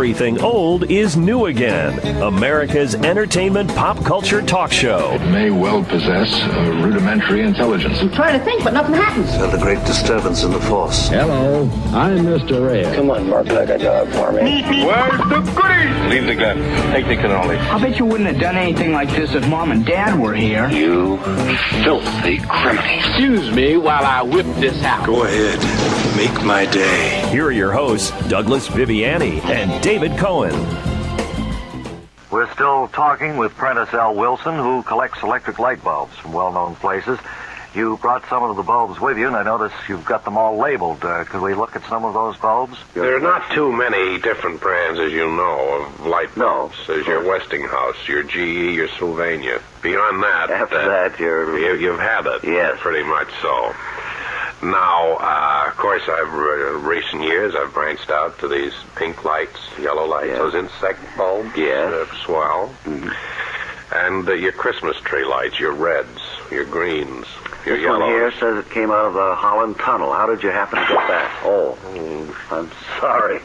Everything Old is New Again, America's entertainment pop culture talk show. It may well possess a rudimentary intelligence. I'm trying to think, but nothing happens. Felt a great disturbance in the force. Hello, I'm Mr. Red. Come on, Mark, like a job for me. Where's the goodies? Leave the gun. Take the cannoli. I bet you wouldn't have done anything like this if Mom and Dad were here. You filthy criminal. Excuse me while I whip this out. Go ahead. Make my day. Here are your hosts, Douglas Viviani and David Cohen. We're still talking with Prentice L. Wilson, who collects electric light bulbs from well-known places. You brought some of the bulbs with you, and I notice you've got them all labeled. Could we look at some of those bulbs? There are not too many different brands, as you know, of light bulbs. There's your Westinghouse, your GE, your Sylvania. Beyond that... After that, you've had it. Yes. Pretty much so. Now, of course, recent years, I've branched out to these pink lights, yellow lights, yes. Those insect bulbs. Yes. Swell. Mm-hmm. And your Christmas tree lights, your reds, your greens, your this yellows. one here says it came out of the Holland Tunnel. How did you happen to get that? Oh, I'm sorry.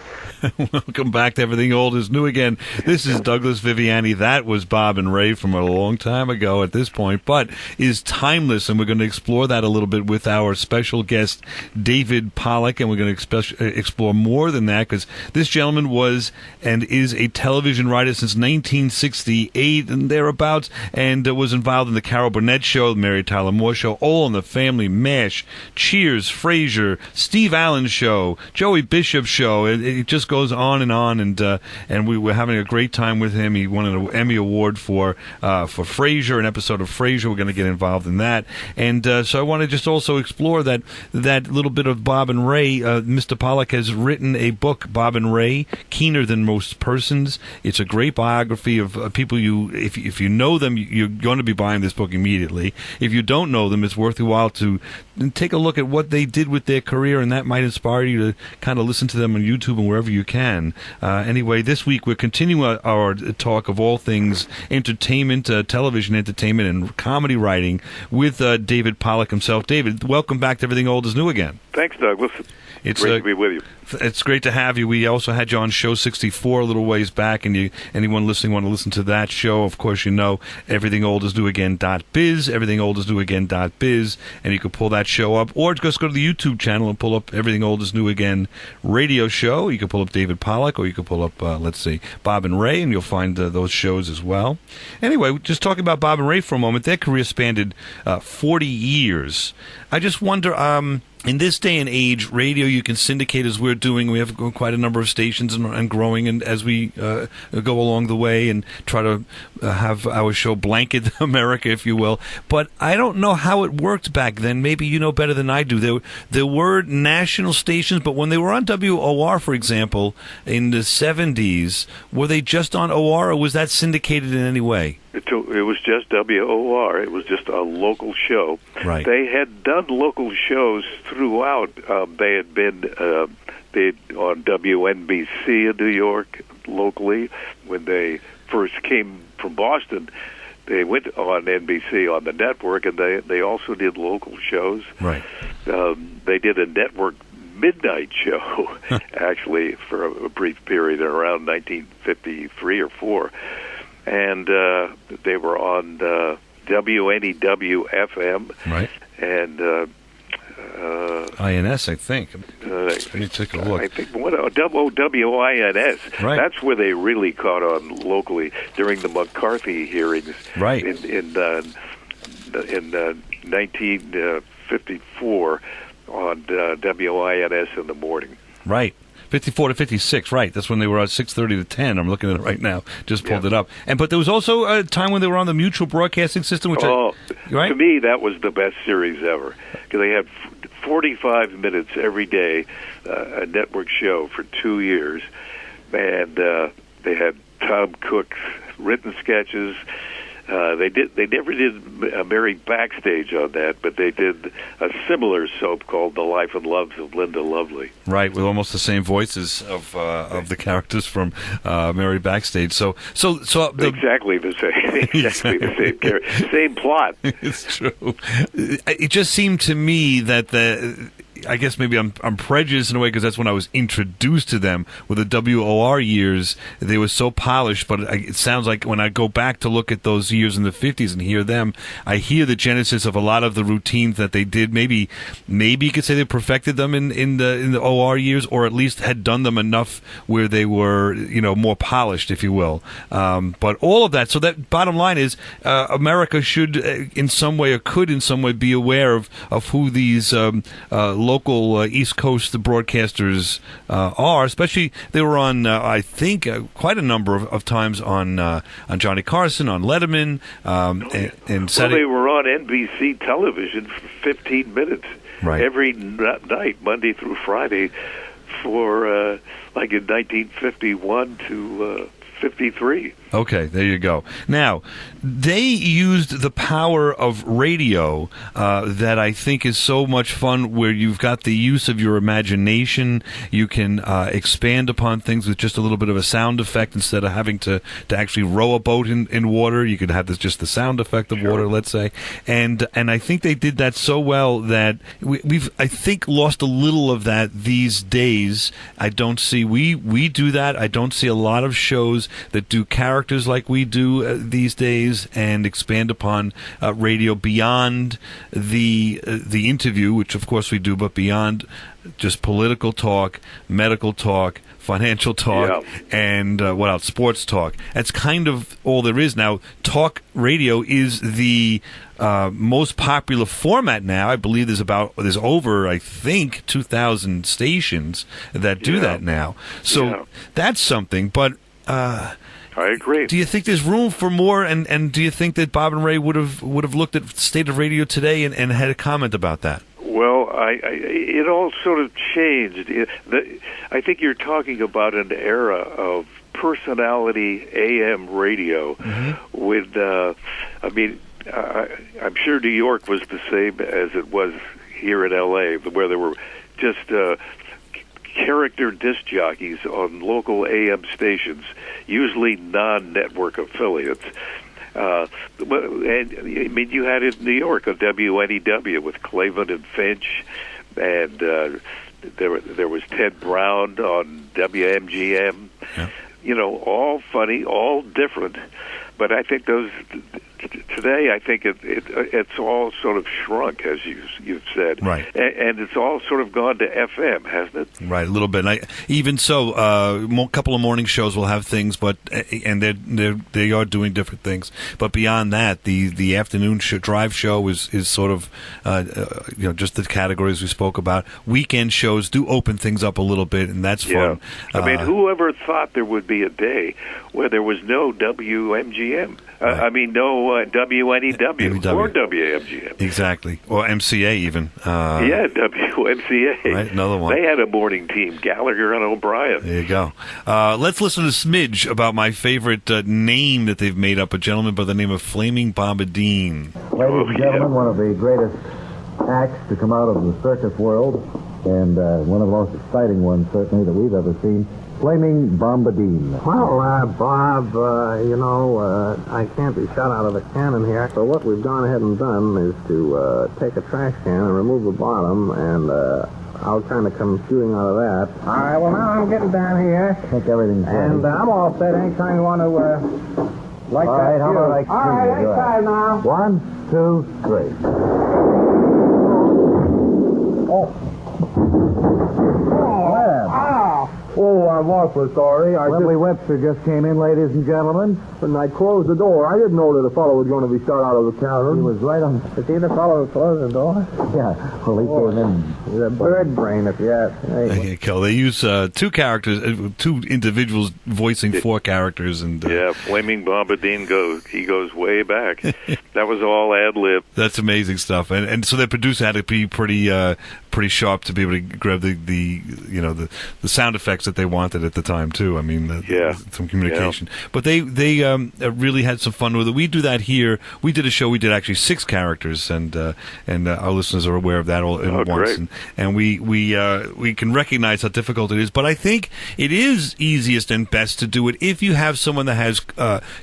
Welcome back to Everything Old is New Again. This is Douglas Viviani. That was Bob and Ray from a long time ago at this point, but is timeless, and we're going to explore that a little bit with our special guest, David Pollock, and we're going to explore more than that, because this gentleman was and is a television writer since 1968 and thereabouts, and was involved in the Carol Burnett Show, the Mary Tyler Moore Show, All in the Family, MASH, Cheers, Frasier, Steve Allen Show, Joey Bishop Show. It just goes on, and we were having a great time with him. He won an Emmy Award for Frasier, an episode of Frasier. We're going to get involved in that, and so I want to just also explore that little bit of Bob and Ray. Mr. Pollock has written a book, Bob and Ray, Keener Than Most Persons. It's a great biography of people if you know them, you're going to be buying this book immediately. If you don't know them, it's worth your while to take a look at what they did with their career, and that might inspire you to kind of listen to them on YouTube and wherever you can. Anyway, this week we're continuing our talk of all things entertainment, television entertainment, and comedy writing with David Pollock himself. David, welcome back to Everything Old is New Again. Thanks, Douglas. It's great to be with you. It's great to have you. We also had you on Show 64 a little ways back, and anyone listening want to listen to that show, of course, you know, everythingoldisnewagain.biz, everythingoldisnewagain.biz, and you can pull that show up, or just go to the YouTube channel and pull up Everything Old is New Again radio show. You can pull up David Pollock, or you can pull up, Bob and Ray, and you'll find those shows as well. Anyway, just talking about Bob and Ray for a moment, their career spanned 40 years. I just wonder... in this day and age, radio you can syndicate as we're doing. We have quite a number of stations and growing, and as we go along the way and try to have our show blanket America, if you will. But I don't know how it worked back then. Maybe you know better than I do. There were national stations, but when they were on WOR, for example, in the 70s, were they just on OR, or was that syndicated in any way? It was just WOR. It was just a local show. Right. They had done local shows throughout. They had been on WNBC in New York locally. When they first came from Boston, they went on NBC on the network, and they also did local shows. Right. They did a network midnight show, actually, for a brief period around 1953 or 4. And they were on WNEW-FM. Right. And... INS, I think. Let me take a look. I think WINS. Right. That's where they really caught on locally during the McCarthy hearings. Right. In 1954 on WINS in the morning. Right. 54 to 56, right. That's when they were at 6:30 to 10. I'm looking at it right now. Just pulled it up. But there was also a time when they were on the Mutual Broadcasting System, which right? To me, that was the best series ever, because they had 45 minutes every day, a network show for 2 years, and they had Tom Cook's written sketches. They never did Mary Backstage on that, but they did a similar soap called The Life and Loves of Linda Lovely. Right, with almost the same voices of the characters from Mary Backstage. So exactly the same, the same character, same plot. It's true. It just seemed to me that I guess maybe I'm prejudiced in a way because that's when I was introduced to them. With the WOR years, they were so polished, but it sounds like when I go back to look at those years in the 50s and hear them, I hear the genesis of a lot of the routines that they did. Maybe you could say they perfected them in the OR years, or at least had done them enough where they were, more polished, if you will. But all of that, so that bottom line is, America should in some way, or could in some way, be aware of who these local East Coast broadcasters are. Especially, they were on, I think, quite a number of times on Johnny Carson, on Letterman, and they were on NBC television for 15 minutes every night, Monday through Friday, for like in 1951 to 53. Okay, there you go. Now, they used the power of radio that I think is so much fun, where you've got the use of your imagination. You can expand upon things with just a little bit of a sound effect instead of having to actually row a boat in water. You could have just the sound effect of water, let's say. And I think they did that so well that we've, I think, lost a little of that these days. I don't see, we do that. I don't see a lot of shows that do characters like we do these days and expand upon radio beyond the interview, which of course we do, but beyond just political talk, medical talk, financial talk, and what else? Sports talk. That's kind of all there is now. Talk radio is the most popular format now. I believe there's over, I think, 2,000 stations that do that now. So that's something. But I agree. Do you think there's room for more? And do you think that Bob and Ray would have looked at the state of radio today and had a comment about that? Well, it all sort of changed. I think you're talking about an era of personality AM radio with, I'm sure New York was the same as it was here in L.A., where there were just character disc jockeys on local AM stations, usually non-network affiliates. You had in New York a WNEW with Cleveland and Finch, and there was Ted Brown on WMGM. Yeah. All funny, all different. But I think today, I think it's all sort of shrunk, as you've said, right? And it's all sort of gone to FM, hasn't it? Right, a little bit. Even so, a couple of morning shows will have things, but they are doing different things. But beyond that, the afternoon drive show is sort of just the categories we spoke about. Weekend shows do open things up a little bit, and that's fun. Whoever thought there would be a day where there was no WMGM? Right. No WNEW or WMGM. Exactly. Or MCA even. WMCA. Right, another one. They had a morning team, Gallagher and O'Brien. There you go. Let's listen to a smidge about my favorite name that they've made up, a gentleman by the name of Flaming Bombadine. Ladies and gentlemen, one of the greatest acts to come out of the circus world, and one of the most exciting ones, certainly, that we've ever seen. Flaming Bombadine. Well, Bob, I can't be shot out of the cannon here. So what we've gone ahead and done is to take a trash can and remove the bottom, and I'll kind of come shooting out of that. All right, well, now I'm getting down here. I think everything's ready. And I'm all set. Anytime you want to, like all that. Right, how about I all right, inside now. 1, 2, 3. Oh. Oh, I'm awfully sorry. Wesley Webster just came in, ladies and gentlemen. And I closed the door. I didn't know that a fellow was going to be shot out of the cannon. He was right on. Is he the fellow who closed the door? Yeah. Well, he came in. He's a bird brain, if you ask me. Okay, Kel. They use two characters, two individuals voicing four characters, and Flaming Bombadine goes way back. That was all ad lib. That's amazing stuff, and so the producer had to be pretty sharp to be able to grab the sound effects that they wanted at the time too. I mean, some communication. Yeah. But they really had some fun with it. We do that here. We did a show. We did actually 6 characters, and our listeners are aware of that all at once. Great. And we can recognize how difficult it is. But I think it is easiest and best to do it if you have someone that has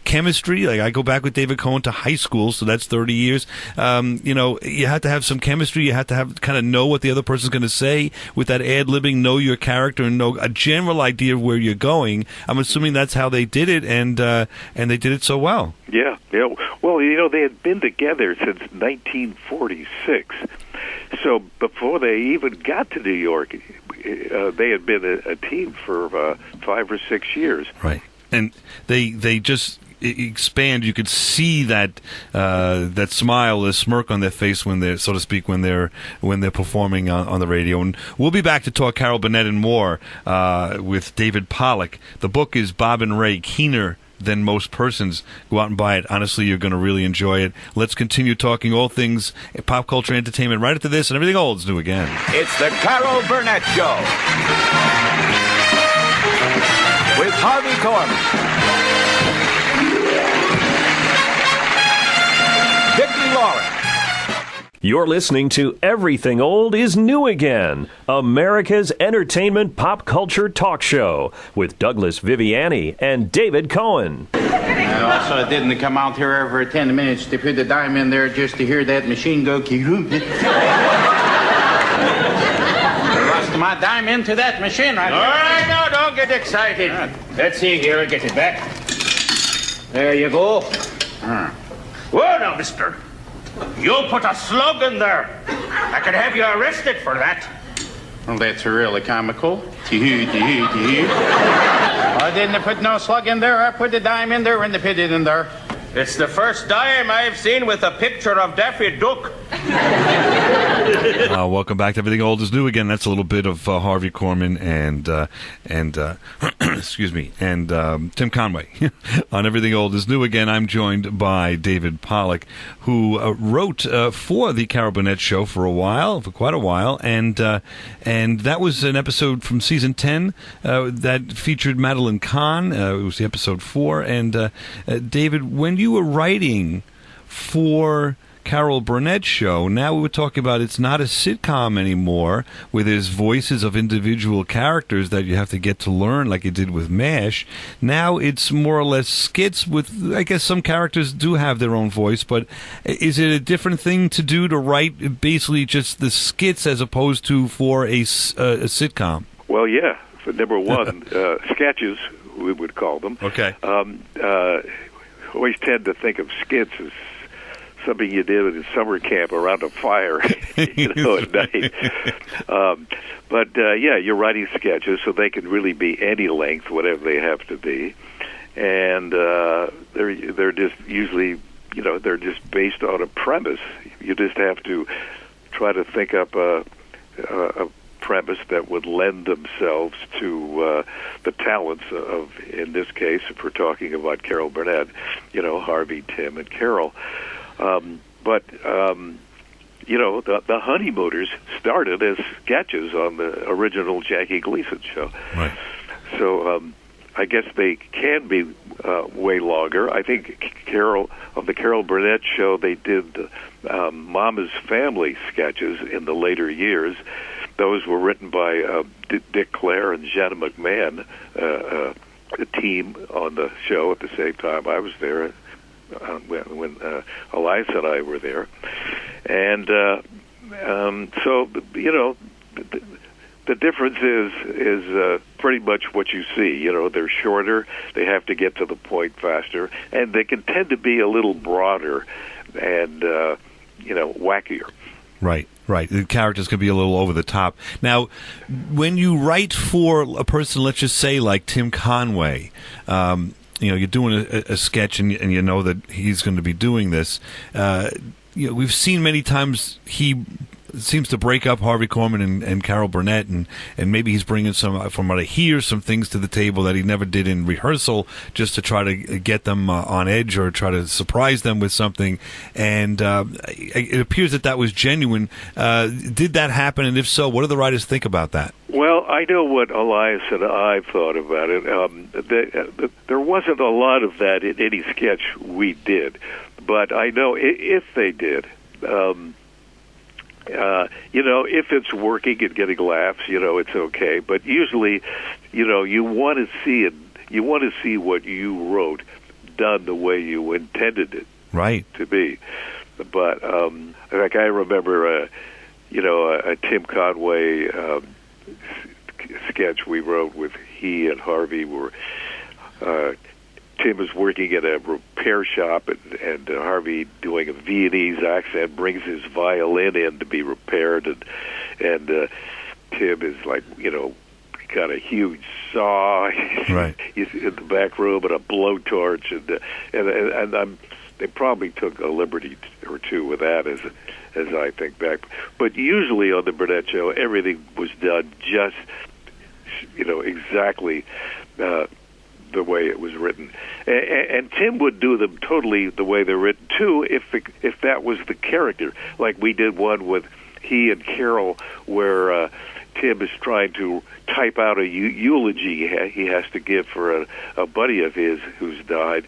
chemistry. Like I go back with David Cohen to high school, so that's 30 years. You have to have some chemistry. You have to kind of know what the other other person's going to say with that ad-libbing, know your character and know a general idea of where you're going. I'm assuming that's how they did it, and they did it so well. Yeah. Well, they had been together since 1946. So before they even got to New York, they had been a team for 5 or 6 years. Right. And they just expand. You could see that that smile, the smirk on their face when they're, so to speak, when they're performing on the radio. And we'll be back to talk Carol Burnett and more with David Pollock. The book is Bob and Ray, Keener Than Most Persons. Go out and buy it. Honestly, you're going to really enjoy it. Let's continue talking all things pop culture, entertainment right after this, and everything old is new again. It's the Carol Burnett Show with Harvey Korman, Vicki Lawrence. You're listening to Everything Old is New Again, America's entertainment pop culture talk show with Douglas Viviani and David Cohen. And also, I didn't come out here every 10 minutes to put the dime in there just to hear that machine go ki-room. I lost my dime into that machine right All here. right, now, don't get excited. Let's see here. I'll get it back. There you go. Whoa, now, mister. You put a slug in there. I could have you arrested for that. Well, that's really comical. I didn't put no slug in there. I put the dime in there and put it in there. It's the first dime I've seen with a picture of Daffy Duck. Welcome back to Everything Old is New Again. That's a little bit of Harvey Korman and excuse me, and Tim Conway on Everything Old is New Again. I'm joined by David Pollock, who wrote for the Carol Burnett Show for quite a while, and that was an episode from season 10 that featured Madeline Kahn. It was the episode 4, and David, when you were writing for Carol Burnett Show, now we were talking about it's not a sitcom anymore where there's voices of individual characters that you have to get to learn like you did with MASH. Now it's more or less skits with, I guess some characters do have their own voice, but is it a different thing to do to write basically just the skits as opposed to for a sitcom? Well, yeah. For number one, sketches, we would call them. Okay. Always tend to think of skits as something you did in summer camp around a fire, at night. Yeah, you're writing sketches, so they can really be any length, whatever they have to be, and they're just usually, they're just based on a premise. You just have to try to think up a premise that would lend themselves to the talents of, in this case, if we're talking about Carol Burnett, Harvey, Tim, and Carol. The Honeymooners started as sketches on the original Jackie Gleason show. Right. So I guess they can be way longer. I think on the Carol Burnett show, they did Mama's Family sketches in the later years. Those were written by Dick Clare and Jenna McMahon, a team on the show at the same time I was there. When Elias and I were there, and so the difference is pretty much what you see. They're shorter, they have to get to the point faster, and they can tend to be a little broader and wackier. Right. The characters can be a little over the top. Now, when you write for a person, let's just say like Tim Conway. You're doing a sketch and you know that he's going to be doing this. We've seen many times he seems to break up Harvey Korman and Carol Burnett, and maybe he's bringing some, from what I hear, some things to the table that he never did in rehearsal, just to try to get them on edge or try to surprise them with something. And it appears that was genuine. Did that happen? And if so, what do the writers think about that? Well, I know what Elias and I thought about it. There wasn't a lot of that in any sketch we did, but I know if they did, if it's working and getting laughs, it's okay. But usually, you want to see it. You want to see what you wrote done the way you intended it to be. But like I remember. a Tim Conway sketch we wrote with he and Harvey where Tim is working at a repair shop, and Harvey, doing a Viennese accent, brings his violin in to be repaired, and Tim is like, got a huge saw. Right. He's in the back room and a blowtorch, and they probably took a liberty or two with that, as I think back. But usually on the Burnett Show, everything was done just, exactly the way it was written, and Tim would do them totally the way they're written too, if that was the character. Like we did one with he and Carol, where Tim is trying to type out a eulogy he has to give for a buddy of his who's died,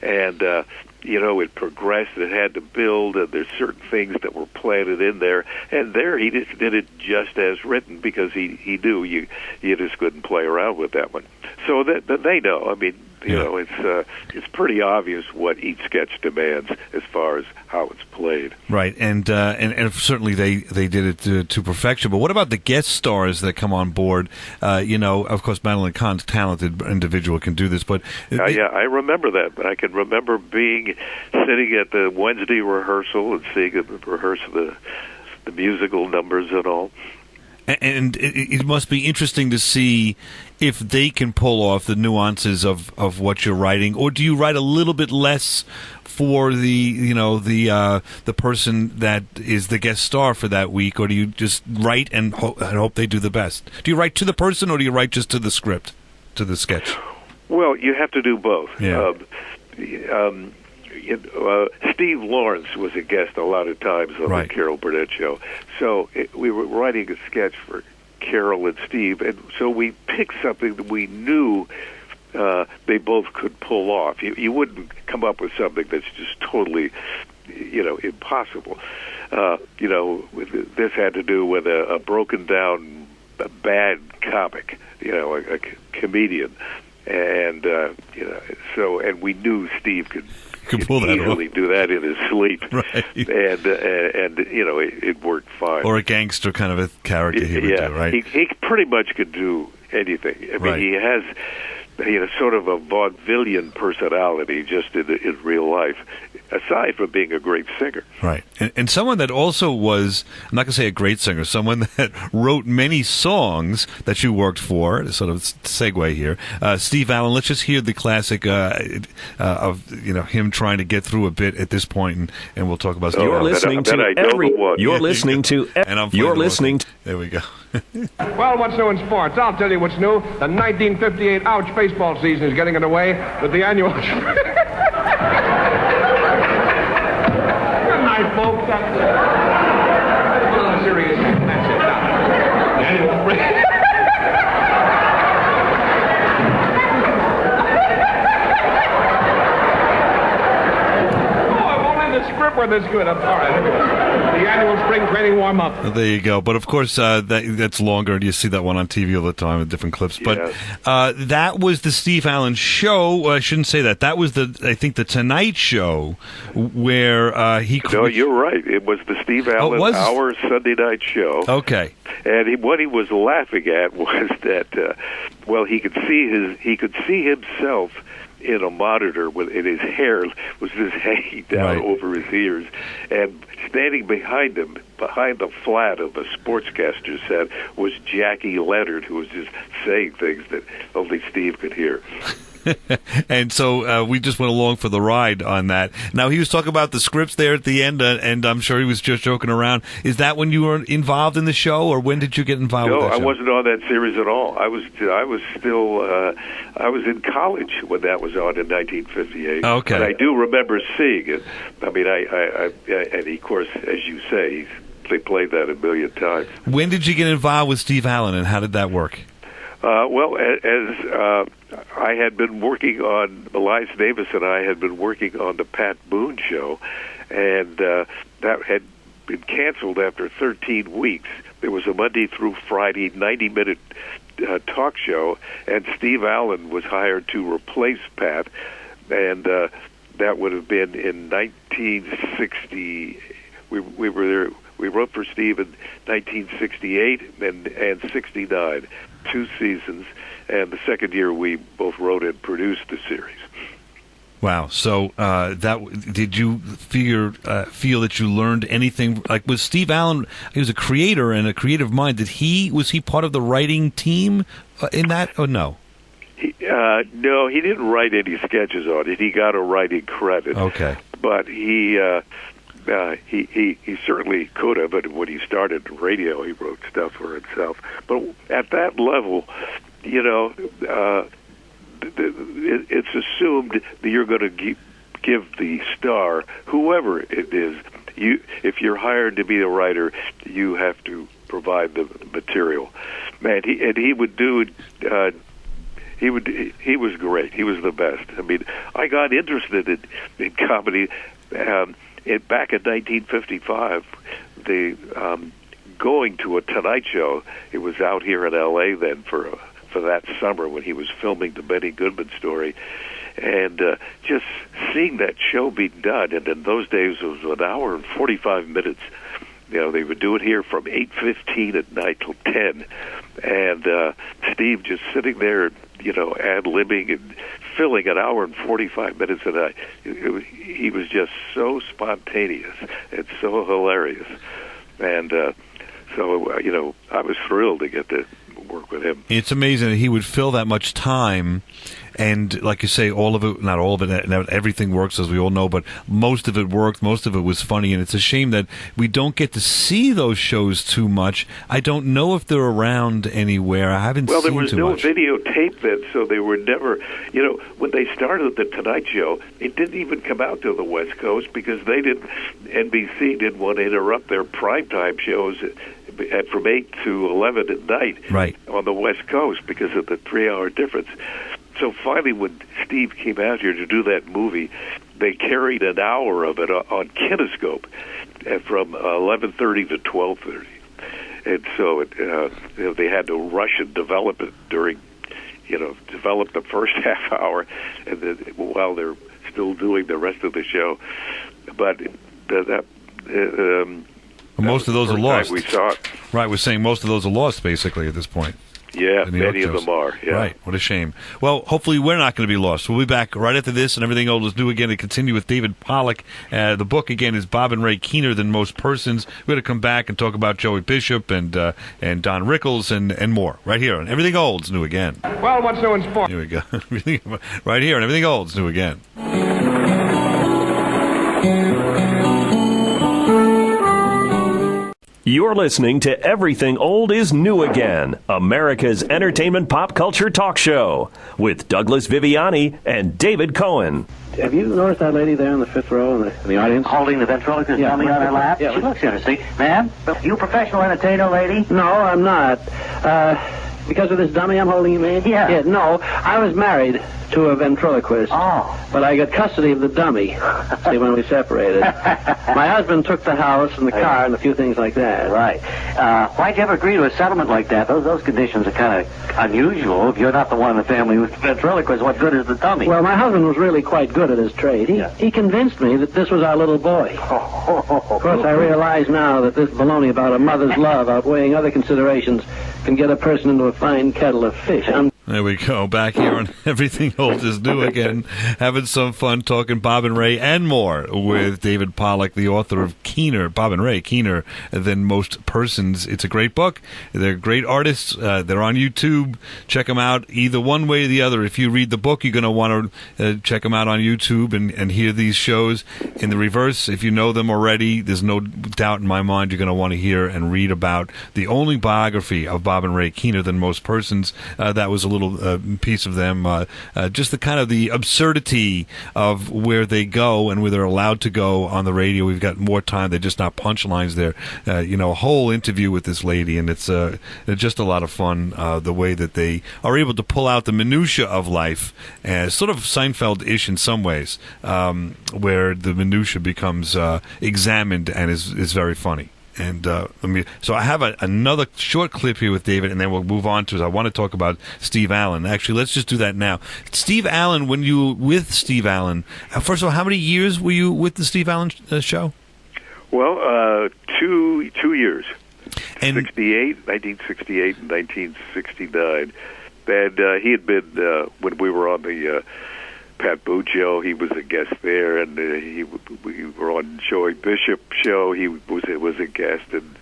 and it progressed. It had to build, and there's certain things that were planted in there. And there he just did it just as written, because he knew you just couldn't play around with that one. So that they know. I mean, it's pretty obvious what each sketch demands as far as how it's played. Right, and certainly they did it to perfection. But what about the guest stars that come on board? Of course, Madeline Kahn's a talented individual, can do this, but yeah, I remember that. I can remember sitting at the Wednesday rehearsal and seeing them rehearse the musical numbers and all. And it must be interesting to see if they can pull off the nuances of what you're writing, or do you write a little bit less for the person that is the guest star for that week, or do you just write and hope they do the best? Do you write to the person, or do you write just to the script, to the sketch? Well, you have to do both. Yeah. Steve Lawrence was a guest a lot of times on the Carol Burnett Show. So we were writing a sketch for Carol and Steve, and so we picked something that we knew they both could pull off. You wouldn't come up with something that's just totally, impossible. This had to do with a broken down, bad comic, a comedian, and and we knew Steve could pull that easily off. Do that in his sleep, right? And it worked fine. Or a gangster kind of a character he would do, right? He pretty much could do anything. I mean, he has sort of a vaudevillian personality just in real life, aside from being a great singer. Right. And someone that also was, I'm not going to say a great singer, someone that wrote many songs that you worked for, to sort of segue here, Steve Allen. Let's just hear the classic of him trying to get through a bit at this point, and we'll talk about Steve You're Allen. listening to There we go. Well, what's new in sports? I'll tell you what's new. The 1958 Ouch baseball season is getting underway with the annual... Good night, folks. That's a little serious. That's it. The annual spring... Script where this good. I'm sorry. The annual spring training warm-up. There you go. But, of course, that's longer, and you see that one on TV all the time with different clips. But that was the Steve Allen show. I shouldn't say that. That was, I think, the Tonight Show where he... No, you're right. It was the Steve Allen Hour Sunday night show. Okay. And what he was laughing at was that, he could see himself in a monitor and his hair was just hanging down over his ears, and standing behind him, behind the flat of a sportscaster set, was Jackie Leonard, who was just saying things that only Steve could hear. And so we just went along for the ride on that. Now, he was talking about the scripts there at the end, and I'm sure he was just joking around. Is that when you were involved in the show, or when did you get involved with that show? No, I wasn't on that series at all. I was still I was in college when that was on in 1958. Okay. And I do remember seeing it. I mean, and of course, as you say, they played that a million times. When did you get involved with Steve Allen, and how did that work? As I had been working on, Elias Davis and I had been working on the Pat Boone show, and that had been canceled after 13 weeks. It was a Monday through Friday 90-minute talk show, and Steve Allen was hired to replace Pat, and that would have been in 1960. We were there. We wrote for Steve in 1968 and 69, 2 seasons, and the second year we both wrote and produced the series. Wow. So did you feel that you learned anything? Like, was Steve Allen? He was a creator and a creative mind. Was he part of the writing team in that? Or no? No, he didn't write any sketches on it. He got a writing credit. Okay. But he certainly could have. But when he started radio, he wrote stuff for himself. But at that level, it's assumed that you're going to give the star, whoever it is, if you're hired to be a writer, you have to provide the material. Man, he would do. He was great. He was the best. I mean, I got interested in comedy back in 1955. Going to a Tonight Show. It was out here in L.A. then for that summer when he was filming the Benny Goodman story, and just seeing that show being done. And in those days, it was an hour and 45 minutes. They would do it here from 8:15 at night till 10, and Steve just sitting there, ad-libbing and filling an hour and 45 minutes a night. He was just so spontaneous and so hilarious, and so I was thrilled to get to work with him. It's amazing that he would fill that much time, and like you say, all of it, not all of it, not everything works, as we all know, but most of it worked, most of it was funny, and it's a shame that we don't get to see those shows too much. I don't know if they're around anywhere. I haven't seen too much. Well, there was no videotape then, so they were never, when they started the Tonight Show, it didn't even come out to the West Coast because NBC didn't want to interrupt their primetime shows from 8 to 11 at night on the West Coast because of the 3-hour difference. So finally, when Steve came out here to do that movie, they carried an hour of it on Kinescope from 11:30 to 12:30. And so they had to rush and develop it develop the first half hour, and then while they're still doing the rest of the show. But most of those are lost. We saw it. Right, we're saying most of those are lost, basically, at this point. Yeah, many of them are. Yeah. Right, what a shame. Well, hopefully we're not going to be lost. We'll be back right after this, and Everything Old is New again to continue with David Pollock. The book, again, is Bob and Ray Keener Than Most Persons. We're going to come back and talk about Joey Bishop and Don Rickles and more. Right here on Everything Old is New again. Well, what's new in sports? Here we go. Right here on Everything Old is New again. You're listening to Everything Old is New Again, America's entertainment pop culture talk show, with Douglas Viviani and David Cohen. Have you noticed that lady there in the fifth row in the audience? Holding the ventriloquist dummy on her lap? Yeah. She looks interesting. Ma'am, you a professional entertainer, lady? No, I'm not. Because of this dummy I'm holding, you mean? Yeah. No, I was married to a ventriloquist. Oh. But I got custody of the dummy. See, when we separated. My husband took the house and the car and a few things like that. Right. Why'd you ever agree to a settlement like that? Those conditions are kind of unusual. If you're not the one in the family with the ventriloquist, what good is the dummy? Well, my husband was really quite good at his trade. He convinced me that this was our little boy. Of course, I realize now that this baloney about a mother's love outweighing other considerations can get a person into a fine kettle of fish. There we go. Back here on Everything Old is New again, having some fun talking Bob and Ray and more with David Pollock, the author of Bob and Ray, Keener Than Most Persons. It's a great book. They're great artists. They're on YouTube. Check them out either one way or the other. If you read the book, you're going to want to check them out on YouTube and hear these shows. In the reverse, if you know them already, there's no doubt in my mind you're going to want to hear and read about the only biography of Bob and Ray, Keener Than Most Persons. That was a little piece of them, just the kind of the absurdity of where they go and where they're allowed to go on the radio. We've got more time. They're just not punchlines there. A whole interview with this lady, and it's just a lot of fun, the way that they are able to pull out the minutia of life, sort of Seinfeld-ish in some ways, where the minutia becomes examined and is very funny. And so I have another short clip here with David, and then we'll move on to it. I want to talk about Steve Allen. Actually, let's just do that now. Steve Allen, when you were with Steve Allen, first of all, how many years were you with the Steve Allen show? Well, two years, and 1968 and 1969. And he had been, when we were on the Pat Booth show, he was a guest there, and we were on Joey Bishop's show, he was a guest, and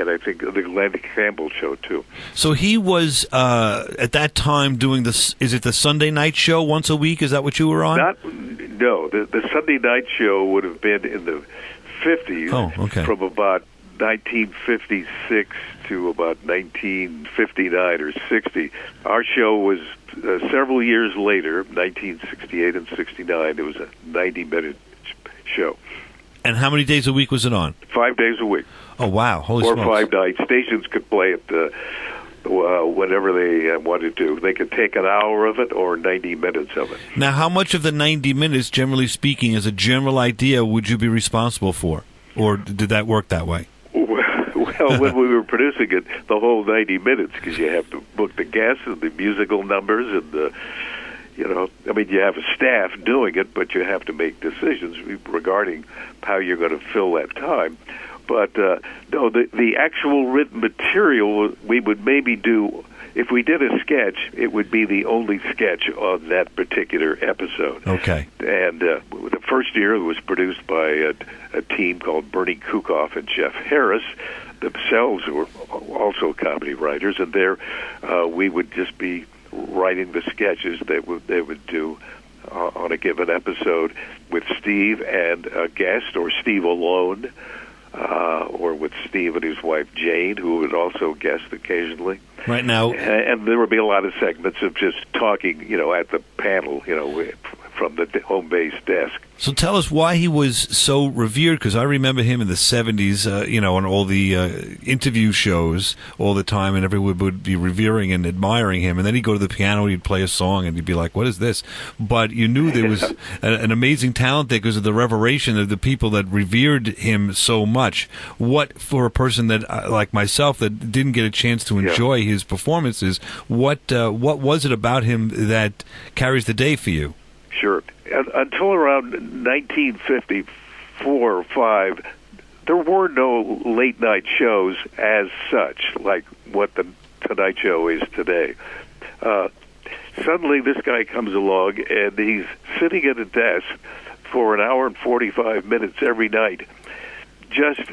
I think the Glenn Campbell show, too. So he was, at that time, doing this, is it the Sunday night show once a week? Is that what you were on? No, the Sunday night show would have been in the 50s, from about 1956 to about 1959 or 60. Our show was several years later, 1968 and 69. It was a 90-minute show. And how many days a week was it on? 5 days a week. Oh, wow. Holy smokes. smokes. 5 nights. Stations could play it whenever they wanted to. They could take an hour of it or 90 minutes of it. Now, how much of the 90 minutes, generally speaking, as a general idea, would you be responsible for? Or did that work that way? Well, when we were producing it, the whole 90 minutes, because you have to book the guests and the musical numbers and the, you have a staff doing it, but you have to make decisions regarding how you're going to fill that time. But, no, the actual written material, we would maybe do, if we did a sketch, it would be the only sketch on that particular episode. Okay. And the first year, it was produced by a team called Bernie Kukoff and Jeff Harris. Themselves were also comedy writers, and there we would just be writing the sketches that they would do on a given episode with Steve and a guest, or Steve alone, or with Steve and his wife Jane, who would also guest occasionally. Right now, and there would be a lot of segments of just talking, at the panel, from the home base desk. So tell us why he was so revered, because I remember him in the 70s, on all the interview shows all the time, and everyone would be revering and admiring him. And then he'd go to the piano, he'd play a song, and he'd be like, what is this? But you knew there was an amazing talent there because of the reveration of the people that revered him so much. What, for a person that, like myself, that didn't get a chance to enjoy his performances, what was it about him that carries the day for you? Sure. Until around 1954 or 5, there were no late-night shows as such, like what the Tonight Show is today. Suddenly, this guy comes along, and he's sitting at a desk for an hour and 45 minutes every night, just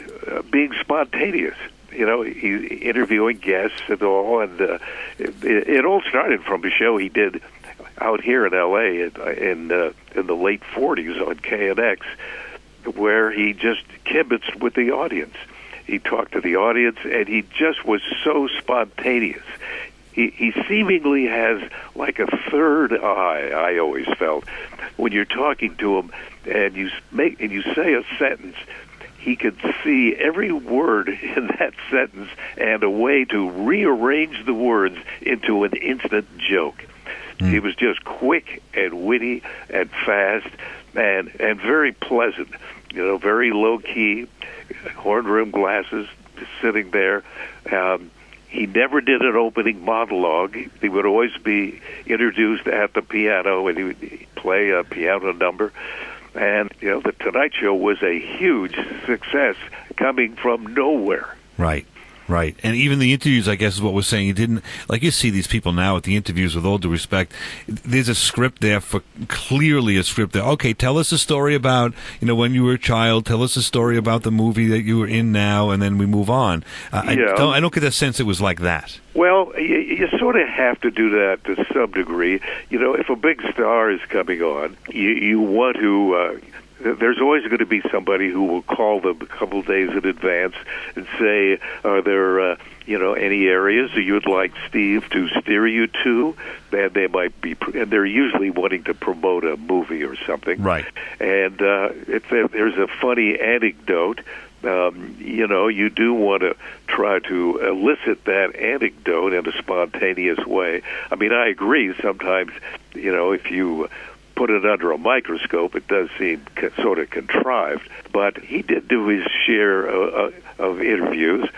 being spontaneous. He's interviewing guests and all, and it all started from a show he did out here in L.A. in the late 40s on KNX, where he just kibitzed with the audience. He talked to the audience, and he just was so spontaneous. He seemingly has like a third eye, I always felt, when you're talking to him, and you say a sentence. He could see every word in that sentence and a way to rearrange the words into an instant joke. He was just quick and witty and fast and very pleasant, very low-key, horn-rimmed glasses, just sitting there. He never did an opening monologue. He would always be introduced at the piano, and he would play a piano number. And, the Tonight Show was a huge success coming from nowhere. Right. Right. And even the interviews, I guess, is what we're saying. You didn't, like you see these people now at the interviews, with all due respect, there's a script there, clearly a script there. Okay, tell us a story about, when you were a child. Tell us a story about the movie that you were in now, and then we move on. I don't get the sense it was like that. Well, you sort of have to do that to some degree. If a big star is coming on, you want to... There's always going to be somebody who will call them a couple of days in advance and say, are there, any areas that you'd like Steve to steer you to? And they might be, and they're usually wanting to promote a movie or something. Right. And if there's a funny anecdote, you do want to try to elicit that anecdote in a spontaneous way. I mean, I agree sometimes, if you put it under a microscope, it does seem sort of contrived. But he did do his share of interviews.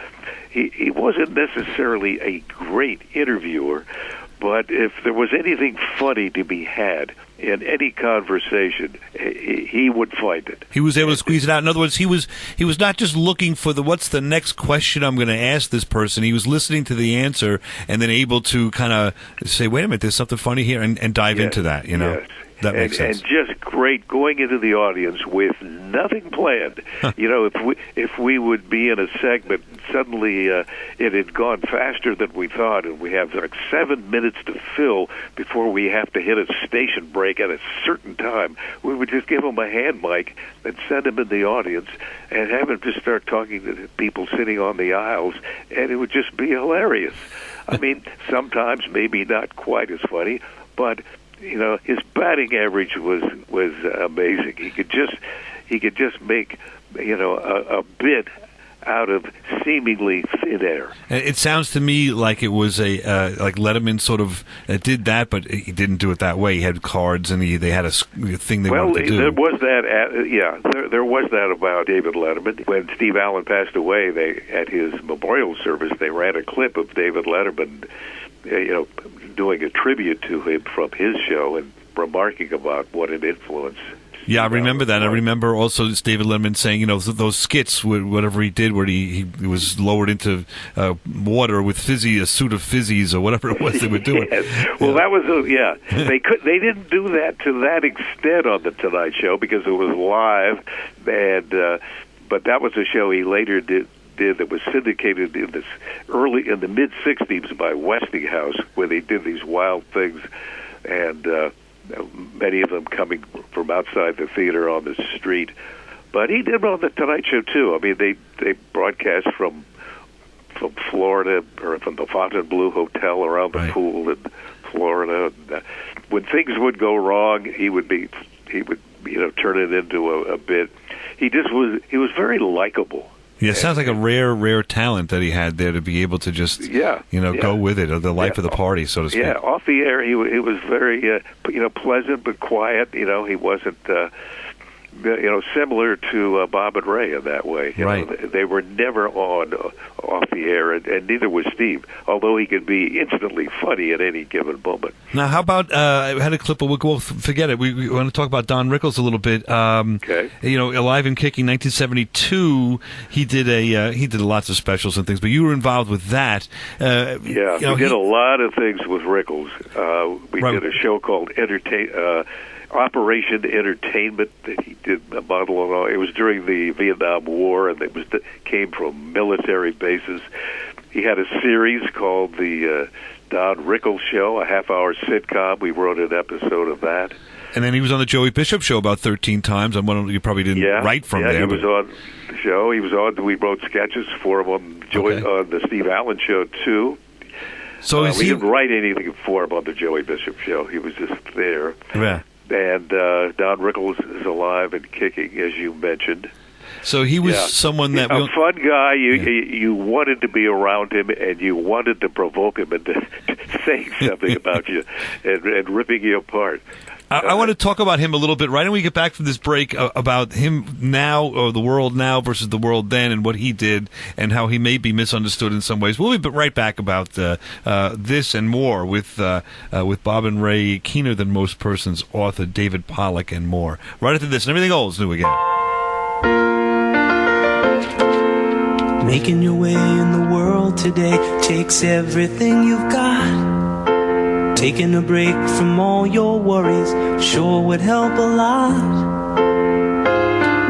He wasn't necessarily a great interviewer, But if there was anything funny to be had in any conversation, he would find it. He was able to squeeze it out. In other words, he was not just looking for what's the next question I'm going to ask this person. He was listening to the answer and then able to kind of say, wait a minute, there's something funny here, and dive into that, you know. Yes. That makes sense. And just great going into the audience with nothing planned. You know, if we would be in a segment, suddenly it had gone faster than we thought, and we have like 7 minutes to fill before we have to hit a station break at a certain time, we would just give him a hand mic and send him in the audience and have him just start talking to the people sitting on the aisles, and it would just be hilarious. I mean, sometimes maybe not quite as funny, but you know, his batting average was amazing. He could just make, you know, a bit out of seemingly thin air. It sounds to me like it was like Letterman sort of did that, but he didn't do it that way. He had cards, and they had a thing they wanted to do. There was that. There was that about David Letterman. When Steve Allen passed away, at his memorial service, they ran a clip of David Letterman, you know, doing a tribute to him from his show and remarking about what an influence. Yeah, I remember that. I remember also David Letterman saying, you know, those skits, whatever he did, where he was lowered into water with a suit of fizzies or whatever it was they were doing. Yes. Well, that was They didn't do that to that extent on the Tonight Show because it was live, and but that was a show he later did that was syndicated in the mid '60s by Westinghouse, where they did these wild things, and many of them coming from outside the theater on the street. But he did on the Tonight Show too. I mean, they broadcast from Florida, or from the Fontainebleau Hotel around the pool in Florida. When things would go wrong, he would turn it into a bit. He was very likable. Yeah, it sounds like a rare talent that he had there to be able to just, go with it, or the life of the party, so to speak. Yeah, off the air, he was very, pleasant but quiet. You know, he wasn't, similar to Bob and Ray in that way. You know, they were never off the air, and neither was Steve, although he could be instantly funny at any given moment. Now, how about, I had a clip, but we'll forget it. We want to talk about Don Rickles a little bit. Okay. You know, Alive and Kicking, 1972, he did lots of specials and things, but you were involved with that. We did a lot of things with Rickles. We did a show called Operation Entertainment that he did a model on all. It was during the Vietnam War, and it came from military bases. He had a series called the Don Rickles Show, a half-hour sitcom. We wrote an episode of that. And then he was on the Joey Bishop Show about 13 times. You probably didn't write from there. Yeah, he was on the show. We wrote sketches for him on the Steve Allen Show, too. So we didn't write anything for him on the Joey Bishop Show. He was just there. Yeah. And Don Rickles is alive and kicking, as you mentioned. So he was someone that... A fun guy. You wanted to be around him, and you wanted to provoke him into saying something about you and ripping you apart. I want to talk about him a little bit right when we get back from this break, about him now, or the world now versus the world then, and what he did and how he may be misunderstood in some ways. We'll be right back about this and more with Bob and Ray, Keener Than Most Persons author David Pollock, and more. Right after this, and everything old is new again. Making your way in the world today takes everything you've got. Taking a break from all your worries sure would help a lot.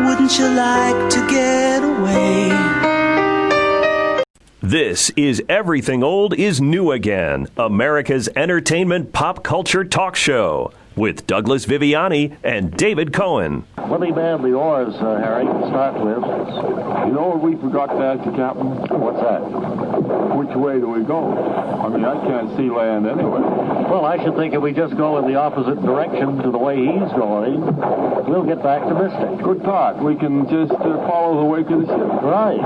Wouldn't you like to get away? This is Everything Old is New Again, America's entertainment pop culture talk show, with Douglas Viviani and David Cohen. Let me man the oars, Harry, to start with. You know what we forgot to ask you, Captain? What's that? Which way do we go? I mean, I can't see land anyway. Well, I should think if we just go in the opposite direction to the way he's going, we'll get back to Mystic. Good talk. We can just follow the wake of the ship. Right.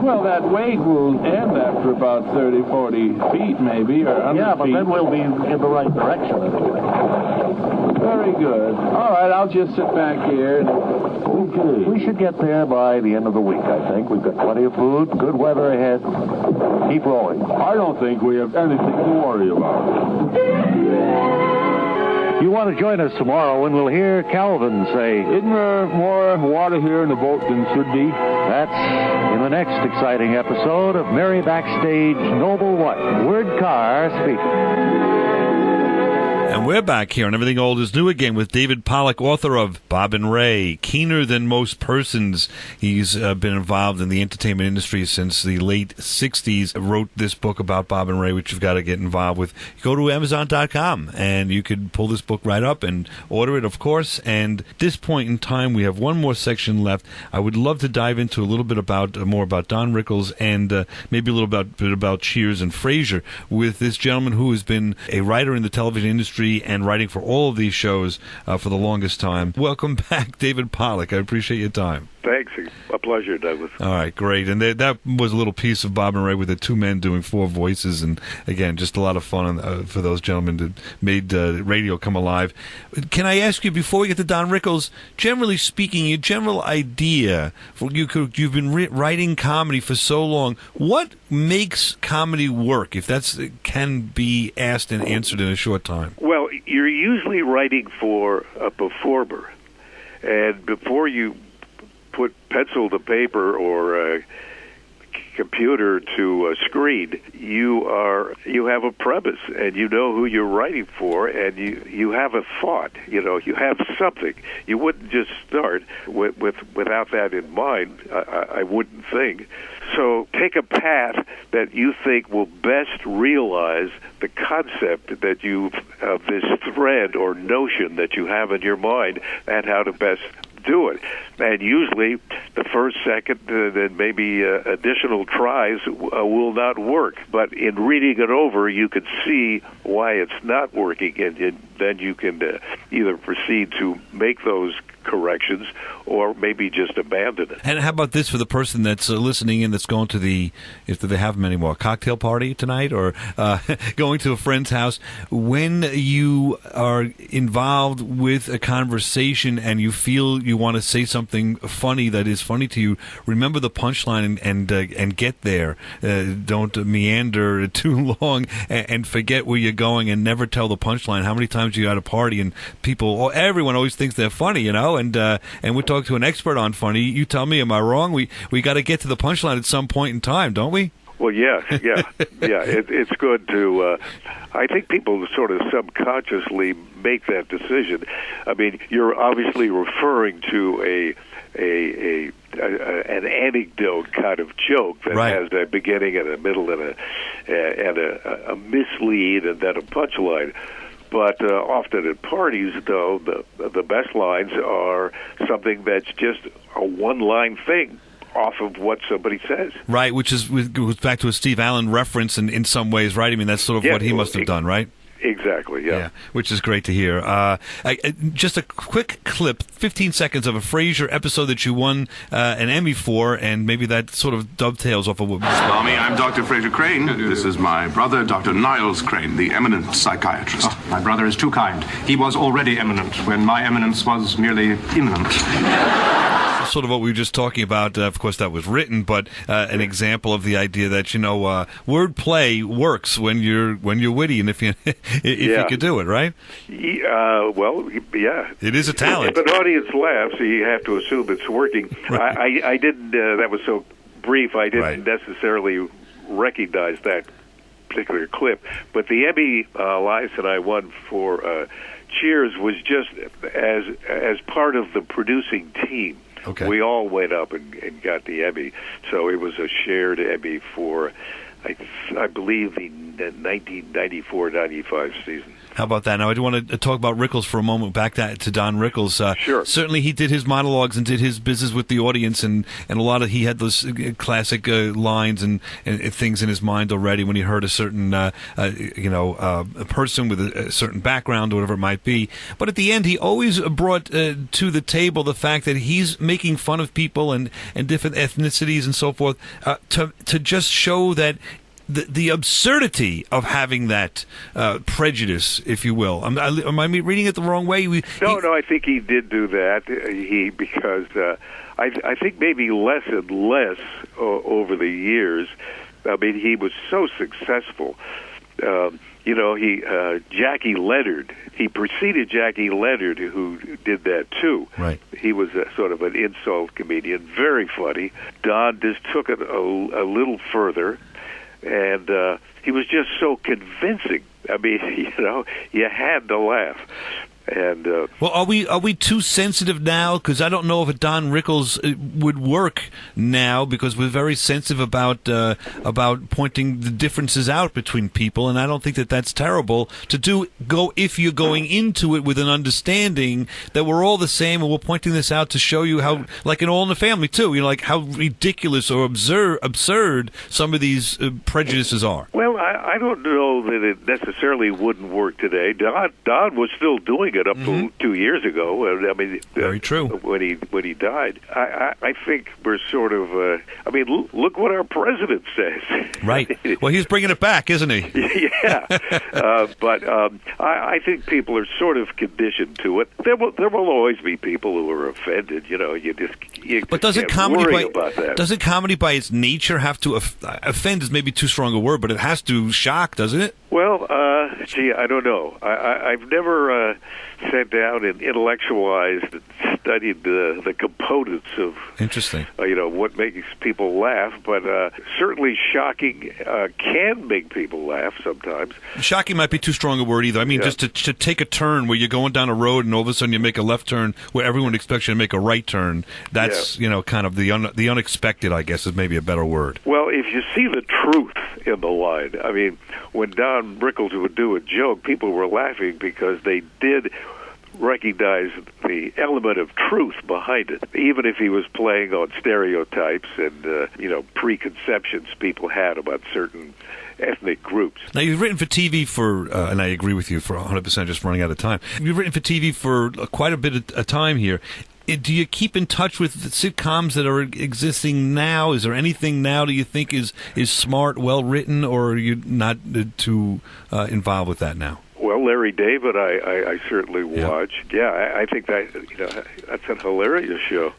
Well, that wake will end after about 30, 40 feet, maybe, or 100 feet. Yeah, but feet. then we'll be in the right direction anyway. Very good. All right, I'll just sit back here. Okay. We should get there by the end of the week, I think. We've got plenty of food, good weather ahead. Keep rolling. I don't think we have anything to worry about. You want to join us tomorrow when we'll hear Calvin say, "Isn't there more water here in the boat than should be?" That's in the next exciting episode of Merry Backstage Noble Wife. Word Carr speaking. And we're back here on Everything Old is New again with David Pollock, author of Bob and Ray, Keener Than Most Persons. He's been involved in the entertainment industry since the late 60s. Wrote this book about Bob and Ray, which you've got to get involved with. Go to Amazon.com, and you could pull this book right up and order it, of course. And at this point in time, we have one more section left. I would love to dive into a little bit more about Don Rickles and maybe a little bit about Cheers and Frasier with this gentleman who has been a writer in the television industry and writing for all of these shows for the longest time. Welcome back, David Pollock. I appreciate your time. Thanks. A pleasure, Douglas. All right, great. And that was a little piece of Bob and Ray with the two men doing four voices. And, again, just a lot of fun for those gentlemen that made radio come alive. Can I ask you, before we get to Don Rickles, generally speaking, your general idea, you've been writing comedy for so long, what makes comedy work, if that can be asked and answered in a short time? Well, you're usually writing for a performer. And before you put pencil to paper or a computer to a screen, you have a premise, and you know who you're writing for, and you have a thought. You have something. You wouldn't just start without that in mind. I wouldn't think. So take a path that you think will best realize the concept that this thread or notion that you have in your mind, and how to best do it. And usually the first, second, and maybe additional tries will not work. But in reading it over, you can see why it's not working, and then you can either proceed to make those corrections or maybe just abandon it. And how about this for the person that's listening in, that's going to if they have them anymore, cocktail party tonight, or going to a friend's house? When you are involved with a conversation and you feel you want to say something funny that is funny to you, remember the punchline and get there. Don't meander too long and forget where you're going and never tell the punchline. How many times you at a party and everyone always thinks they're funny, and we talk to an expert on funny. You tell me, am I wrong? We got to get to the punchline at some point in time, don't we? Well, yeah. It's good to. I think people sort of subconsciously make that decision. I mean, you're obviously referring to an anecdote kind of joke that has a beginning and a middle and a mislead and then a punchline. But often at parties, though, the best lines are something that's just a one-line thing off of what somebody says. Right, which goes back to a Steve Allen reference in some ways, right? I mean, that's sort of what he must have done, right? Exactly, yeah. Which is great to hear. Just a quick clip, 15 seconds of a Frasier episode that you won an Emmy for, and maybe that sort of dovetails off of what we just Well, I'm Dr. Fraser Crane. This is my brother, Dr. Niles Crane, the eminent psychiatrist. Oh, my brother is too kind. He was already eminent when my eminence was merely imminent. Sort of what we were just talking about. Of course, that was written, but an example of the idea that wordplay works when you're witty, and if you could do it, right? Well, yeah, it is a talent. If an audience laughs, you have to assume it's working. Right. I didn't. That was so brief. I didn't necessarily recognize that particular clip, but the Emmy lines that I won for Cheers was just as part of the producing team. Okay. We all went up and got the Emmy, so it was a shared Emmy for, I believe, the 1994-95 season. How about that? Now, I do want to talk about Rickles for a moment, back to Don Rickles. Sure. Certainly, he did his monologues and did his business with the audience, and he had those classic lines and things in his mind already when he heard a certain, a person with a certain background or whatever it might be. But at the end, he always brought to the table the fact that he's making fun of people and different ethnicities and so forth to just show that the absurdity of having that prejudice, if you will. Am I reading it the wrong way? No, I think he did do that. Because I think maybe less and less over the years. I mean, he was so successful. Jackie Leonard. He preceded Jackie Leonard, who did that too. Right. He was sort of an insult comedian, very funny. Don just took it a little further, and he was just so convincing. I mean, you had to laugh. And well, are we too sensitive now? Because I don't know if a Don Rickles would work now, because we're very sensitive about pointing the differences out between people, and I don't think that that's terrible to go if you're going into it with an understanding that we're all the same, and we're pointing this out to show you how, like in All in the Family too, like how ridiculous or absurd some of these prejudices are. Well, I don't know that it necessarily wouldn't work today. Don was still doing it up to 2 years ago. I mean, very true. When he died, I think we're sort of. Look what our president says. Right. Well, he's bringing it back, isn't he? Yeah. But I think people are sort of conditioned to it. There will always be people who are offended. But doesn't comedy by its nature have to offend? Is maybe too strong a word, but it has to shock, doesn't it? Well, I don't know. I've never sat down and intellectualized and studied the components of interesting. What makes people laugh, but certainly shocking can make people laugh sometimes. Shocking might be too strong a word either. I mean, just to take a turn where you're going down a road and all of a sudden you make a left turn where everyone expects you to make a right turn. That's kind of the unexpected, I guess, is maybe a better word. Well, if you see the truth in the line, I mean, when Don Rickles would do a joke, people were laughing because they did recognize the element of truth behind it, even if he was playing on stereotypes and preconceptions people had about certain ethnic groups. Now, you've written for TV for, and I agree with you for 100%, just running out of time. You've written for TV for quite a bit of time here. Do you keep in touch with the sitcoms that are existing now? Is there anything now that you think is smart, well written, or are you not too involved with that now? Well, Larry David, I certainly watch. Yeah, I think that's a hilarious show.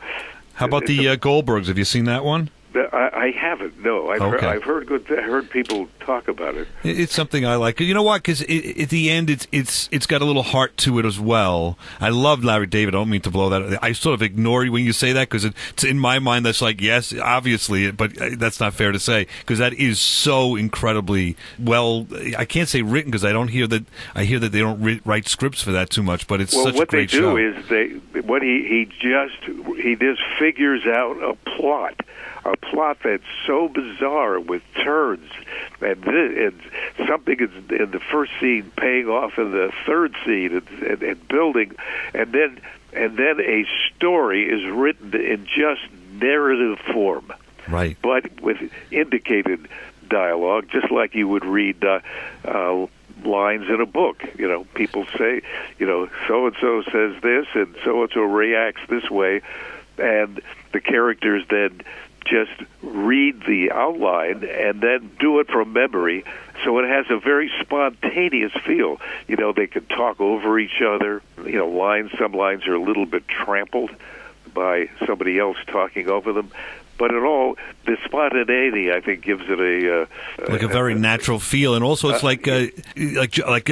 How about the Goldbergs? Have you seen that one? I haven't. No, I've heard people talk about it. It's something I like. You know what? Because at the end, it's got a little heart to it as well. I love Larry David. I don't mean to blow that. I sort of ignore you when you say that, because it's in my mind that's like, yes, obviously, but that's not fair to say, because that is so incredibly well. I can't say written, because I hear that they don't write scripts for that too much. But it's such a great show. What they do is he just figures out a plot that's so bizarre with turns and something is in the first scene paying off in the third scene and building, and then a story is written in just narrative form, right? But with indicated dialogue, just like you would read lines in a book. People say, so and so says this, and so and so reacts this way, and the characters then just read the outline and then do it from memory, so it has a very spontaneous feel. They can talk over each other. Some lines are a little bit trampled by somebody else talking over them. But in all, the spontaneity, I think, gives it a very natural feel, and also it's like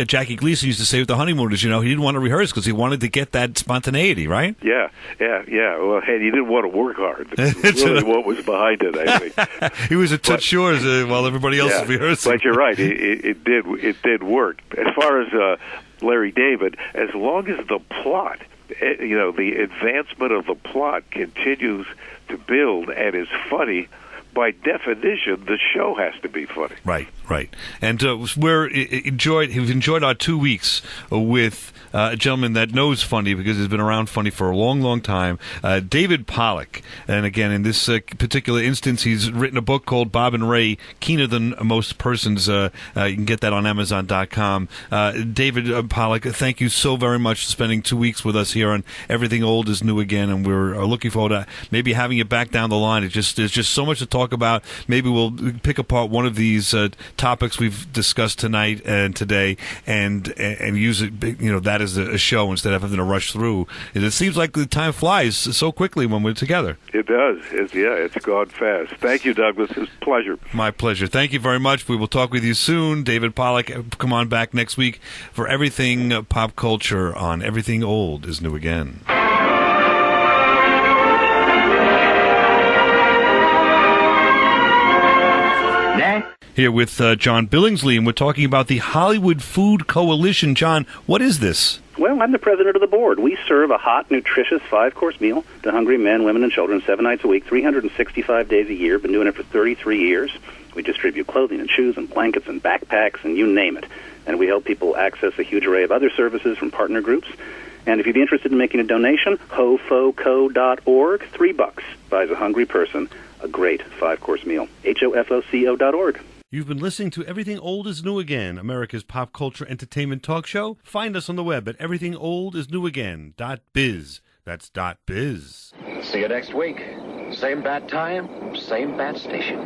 Jackie Gleason used to say with the Honeymooners. He didn't want to rehearse because he wanted to get that spontaneity, right? Yeah. Well, and he didn't want to work hard. That's really what was behind it, I think. He was a touch short while everybody else was rehearsing. But you're right; it did work. As far as Larry David, as long as the plot, the advancement of the plot continues to build and is funny, by definition, the show has to be funny. Right. And we've enjoyed our 2 weeks with a gentleman that knows funny, because he's been around funny for a long, long time, David Pollock. And again, in this particular instance, he's written a book called Bob and Ray, Keener Than Most Persons. You can get that on Amazon.com. David Pollock, thank you so very much for spending 2 weeks with us here on Everything Old is New Again, and we're looking forward to maybe having you back down the line. There's just so much to talk talk about. Maybe we'll pick apart one of these topics we've discussed tonight and today, and use it, that as a show instead of having to rush through. It seems like the time flies so quickly when we're together. It does. It's gone fast. Thank you, Douglas. It's a pleasure. My pleasure. Thank you very much. We will talk with you soon. David Pollock, come on back next week for everything pop culture on Everything Old is New Again. Here with John Billingsley, and we're talking about the Hollywood Food Coalition. John, what is this? Well, I'm the president of the board. We serve a hot, nutritious 5-course meal to hungry men, women, and children 7 nights a week, 365 days a year. Been doing it for 33 years. We distribute clothing and shoes and blankets and backpacks and you name it. And we help people access a huge array of other services from partner groups. And if you'd be interested in making a donation, hofoco.org, $3 buys a hungry person a great 5-course meal. hofoco.org. You've been listening to Everything Old is New Again, America's pop culture entertainment talk show. Find us on the web at everythingoldisnewagain.biz. That's .biz. See you next week. Same bat time, same bat station.